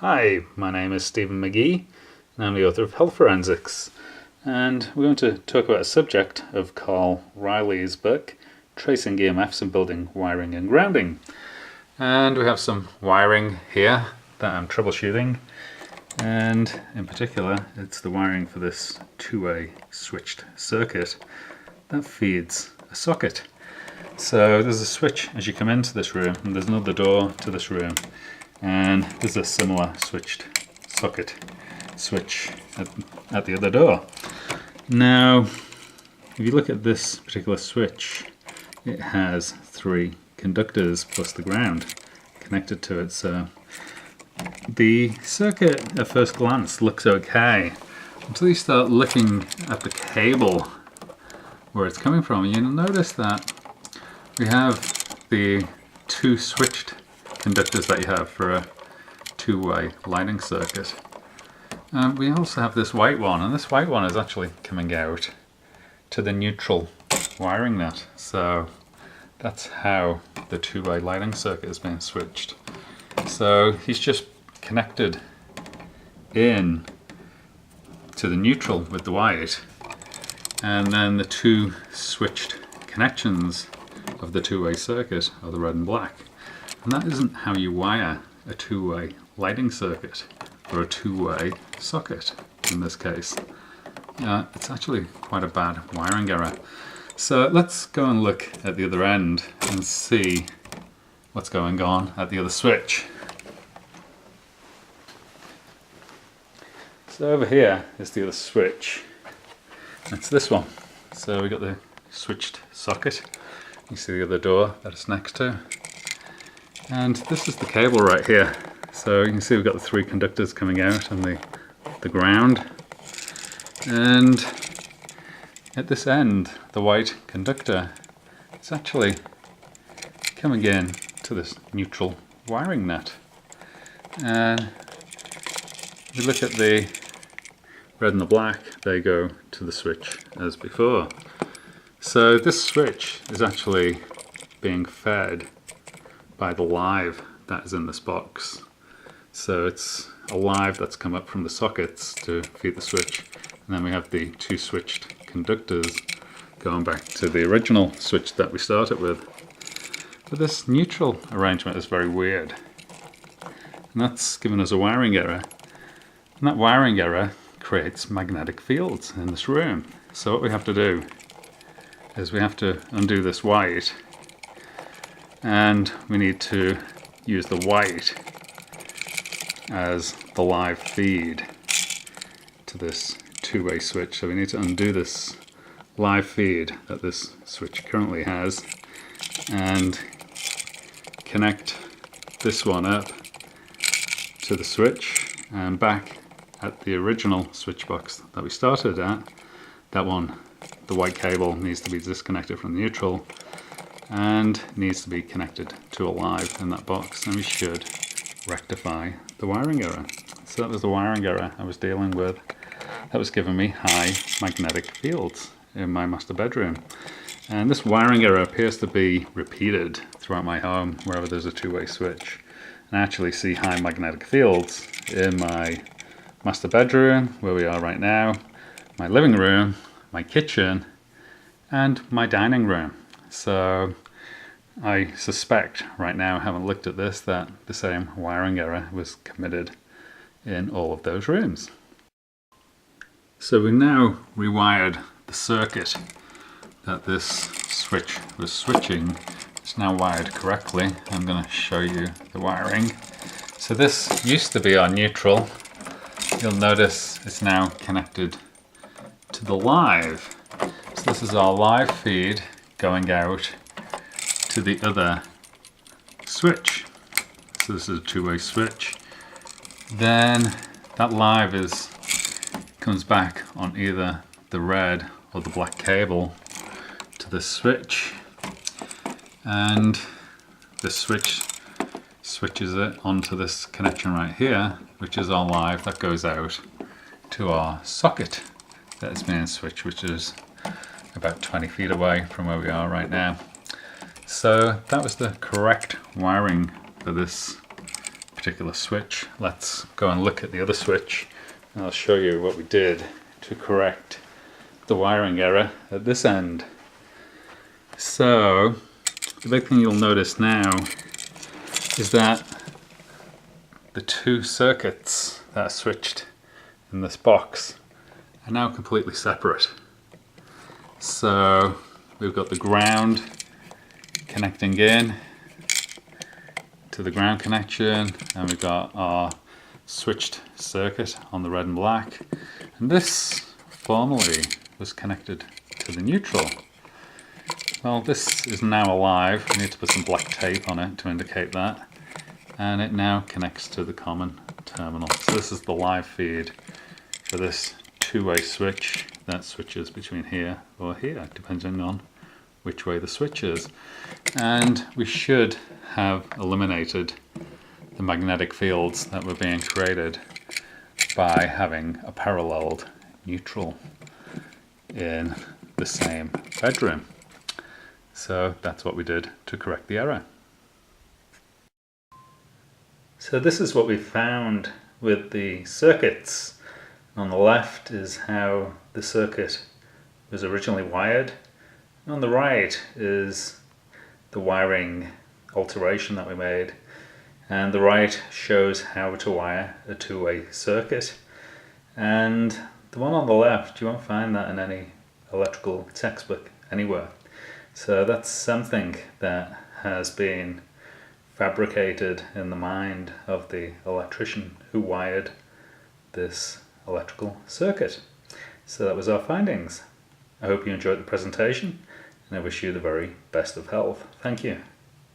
Hi, my name is Stephen McGee, and I'm the author of Health Forensics. And we're going to talk about a subject of Carl Riley's book, Tracing EMFs and Building Wiring and Grounding. And we have some wiring here that I'm troubleshooting. And in particular, it's the wiring for this two-way switched circuit that feeds a socket. So there's a switch as you come into this room, and there's another door to this room. And there's a similar switched socket switch at the other door. Now, if you look at this particular switch, it has 3 conductors plus the ground connected to it. So the circuit at first glance looks okay until you start looking at the cable where it's coming from. You'll notice that we have the 2 switched conductors that you have for a two-way lighting circuit. We also have this white one, and this white one is actually coming out to the neutral wiring net. So that's how the two-way lighting circuit is being switched. So he's just connected in to the neutral with the white, and then the 2 switched connections of the two-way circuit are the red and black. And that isn't how you wire a two-way lighting circuit or a two-way socket in this case. It's actually quite a bad wiring error. So let's go and look at the other end and see what's going on at the other switch. So over here is the other switch. It's this one. So we've got the switched socket. You see the other door that it's next to. And this is the cable right here. So you can see we've got the 3 conductors coming out and the ground. And at this end, the white conductor is actually coming in to this neutral wiring net. And if you look at the red and the black, they go to the switch as before. So this switch is actually being fed by the live that is in this box. So it's a live that's come up from the sockets to feed the switch, and then we have the 2 switched conductors going back to the original switch that we started with. But this neutral arrangement is very weird, and that's given us a wiring error, and that wiring error creates magnetic fields in this room. So what we have to do is we have to undo this white, and we need to use the white as the live feed to this two-way switch. So we need to undo this live feed that this switch currently has and connect this one up to the switch, and back at the original switch box that we started at, that one, the white cable needs to be disconnected from the neutral and needs to be connected to a live in that box, and we should rectify the wiring error. So that was the wiring error I was dealing with. That was giving me high magnetic fields in my master bedroom. And this wiring error appears to be repeated throughout my home wherever there's a two-way switch. And I actually see high magnetic fields in my master bedroom, where we are right now, my living room, my kitchen, and my dining room. So I suspect right now, haven't looked at this, that the same wiring error was committed in all of those rooms. So we now rewired the circuit that this switch was switching. It's now wired correctly. I'm going to show you the wiring. So this used to be our neutral. You'll notice it's now connected to the live. So this is our live feed going out to the other switch. So this is a two-way switch. Then that live comes back on either the red or the black cable to the switch, and this switch switches it onto this connection right here, which is our live that goes out to our socket that is being switched, which is about 20 feet away from where we are right now. So that was the correct wiring for this particular switch. Let's go and look at the other switch and I'll show you what we did to correct the wiring error at this end. So the big thing you'll notice now is that the two circuits that are switched in this box are now completely separate. So we've got the ground connecting in to the ground connection, and we've got our switched circuit on the red and black, and this formerly was connected to the neutral. Well, this is now alive. I need to put some black tape on it to indicate that, and it now connects to the common terminal. So this is the live feed for this two-way switch that switches between here or here, depending on which way the switch is. And we should have eliminated the magnetic fields that were being created by having a paralleled neutral in the same bedroom. So that's what we did to correct the error. So this is what we found with the circuits. On the left is how the circuit was originally wired, and on the right is the wiring alteration that we made, and the right shows how to wire a two-way circuit, and the one on the left, you won't find that in any electrical textbook anywhere. So that's something that has been fabricated in the mind of the electrician who wired this electrical circuit. So that was our findings. I hope you enjoyed the presentation, and I wish you the very best of health. Thank you.